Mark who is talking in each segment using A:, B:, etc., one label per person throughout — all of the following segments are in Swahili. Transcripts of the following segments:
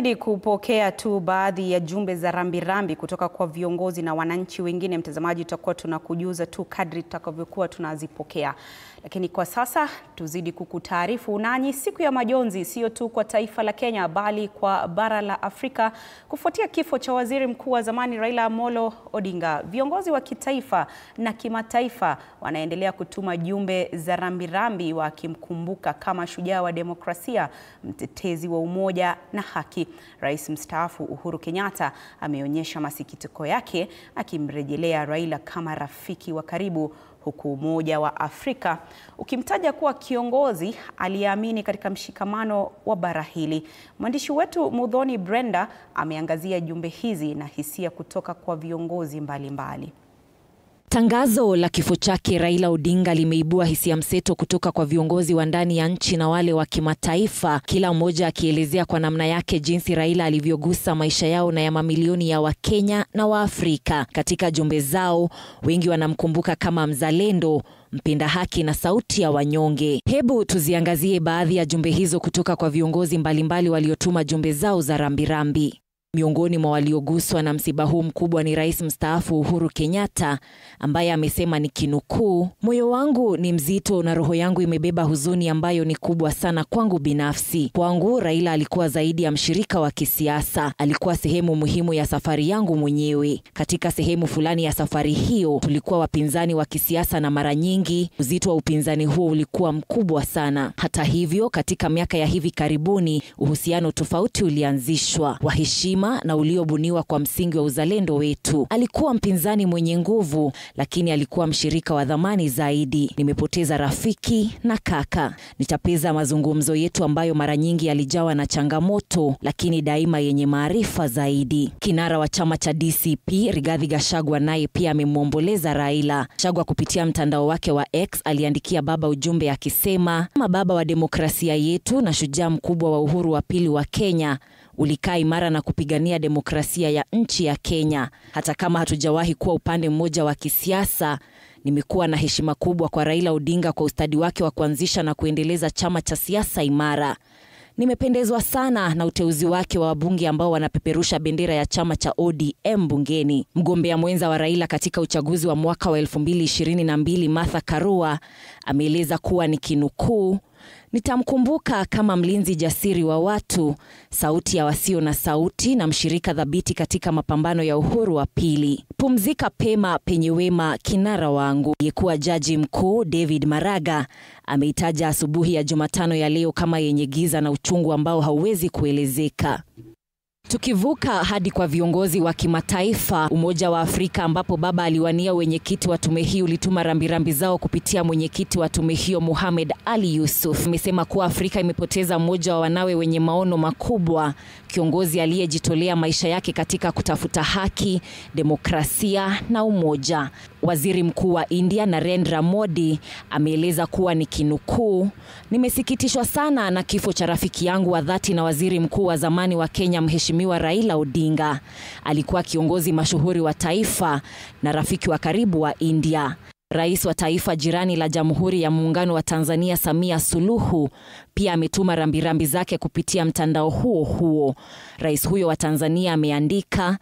A: Ni kupokea tu baadhi ya jumbe za rambirambi kutoka kwa viongozi na wananchi wengine. Mtazamaji, tutakuwa tunakujuza tu kadri tutakavyokuwa tunazipokea. Lakini kwa sasa tuzidi kukutaarifu nanyi siku ya majonzi sio tu kwa taifa la Kenya bali kwa bara la Afrika kufuatia kifo cha waziri mkuu wa zamani Raila Amolo Odinga. Viongozi wa kitaifa na kimataifa wanaendelea kutuma jumbe za rambirambi wakimkumbuka kama shujaa wa demokrasia, mtetezi wa umoja na haki. Rais mstaafu Uhuru Kenyatta ameonyesha masikitiko yake akimrejelea Raila kama rafiki wa karibu, huku Umoja wa Afrika ukimtaja kuwa kiongozi aliyeamini katika mshikamano wa bara hili. Mwandishi wetu Muthoni Brenda ameangazia jumbe hizi na hisia kutoka kwa viongozi mbalimbali.
B: Tangazo la kifo chake Raila Odinga limeibua hisia mseto kutoka kwa viongozi wa ndani ya nchi na wale wa kimataifa, kila mmoja akielezea kwa namna yake jinsi Raila alivyogusa maisha yao na ya mamilioni ya Wakenya na Waafrika. Katika jumbe zao, wengi wanamkumbuka kama mzalendo, mpenda haki na sauti ya wanyonge. Hebu tuziangazie baadhi ya jumbe hizo kutoka kwa viongozi mbalimbali waliotuma jumbe zao za rambirambi. Miongoni mwa walioguswa na msiba huu mkubwa ni Rais mstaafu Uhuru Kenyatta, ambaye amesema nikinukuu, "Moyo wangu ni mzito na roho yangu imebeba huzuni ambayo ni kubwa sana kwangu binafsi. Kwangu Raila alikuwa zaidi ya mshirika wa kisiasa, alikuwa sehemu muhimu ya safari yangu mwenyewe. Katika sehemu fulani ya safari hiyo tulikuwa wapinzani wa kisiasa na mara nyingi uzito wa upinzani huo ulikuwa mkubwa sana. Hata hivyo, katika miaka ya hivi karibuni uhusiano tofauti ulianzishwa, wa heshima na uliobuniwa kwa msingi wa uzalendo wetu. Alikuwa mpinzani mwenye nguvu, lakini alikuwa mshirika wa dhamani zaidi. Nimepoteza rafiki na kaka. Nitapeza mazungumzo yetu ambayo mara nyingi yalijawa na changamoto, lakini daima yenye maarifa zaidi." Kinara wa chama cha DCP Rigathi Gachagua naye pia amemwomboleza Raila. Gachagua kupitia mtandao wake wa X aliandikia baba ujumbe akisema, "Kama baba wa demokrasia yetu na shujaa mkubwa wa uhuru wa pili wa Kenya, ulikaa imara na kupigania demokrasia ya nchi ya Kenya. Hata kama hatujawahi kuwa upande mmoja wa kisiasa, nimekuwa na heshima kubwa kwa Raila Odinga kwa ustadi wake wa kuanzisha na kuendeleza chama cha siasa imara. Nimependezwa sana na uteuzi wake wa wabunge ambao wanapeperusha bendera ya chama cha ODM bungeni." Mgombea mwenza wa Raila katika uchaguzi wa mwaka wa 2022 Martha Karua ameeleza kuwa nikinukuu, "Nitamkumbuka kama mlinzi jasiri wa watu, sauti ya wasio na sauti na mshirika thabiti katika mapambano ya uhuru wa pili. Pumzika pema penye wema kinara wangu." Aliyekuwa jaji mkuu David Maraga ameitaja asubuhi ya Jumatano ya leo kama yenye giza na uchungu ambao hauwezi kuelezeka. Tukivuka hadi kwa viongozi wa kimataifa, Umoja wa Afrika ambapo baba aliwania wenyekiti wa tume hii ulituma rambirambi zao kupitia mwenyekiti wa tume hiyo Mohamed Ali Yusuf. Amesema kuwa Afrika imepoteza mmoja wa wanawe wenye maono makubwa, kiongozi aliyejitolea maisha yake katika kutafuta haki, demokrasia na umoja. Waziri Mkuu wa India Narendra Modi ameeleza kuwa nikinukuu, "Nimesikitishwa sana na kifo cha rafiki yangu wa dhati na waziri mkuu wa zamani wa Kenya Mheshimiwa Raila Odinga. Alikuwa kiongozi mashuhuri wa taifa na rafiki wa karibu wa India." Rais wa taifa jirani la Jamhuri ya Muungano wa Tanzania Samia Suluhu pia ametuma rambirambi zake kupitia mtandao huo huo. Rais huyo wa Tanzania ameandika,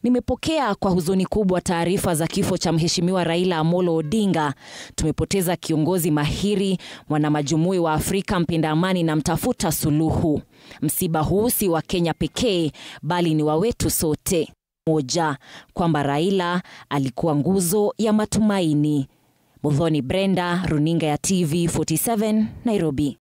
B: "Nimepokea kwa huzuni kubwa taarifa za kifo cha Mheshimiwa Raila Amolo Odinga. Tumepoteza kiongozi mahiri, mwanamajumui wa Afrika, mpenda amani na mtafuta suluhu. Msiba huu si wa Kenya pekee bali ni wa wetu sote. Moja, kwamba Raila alikuwa nguzo ya matumaini." Muthoni Brenda, Runinga ya TV 47, Nairobi.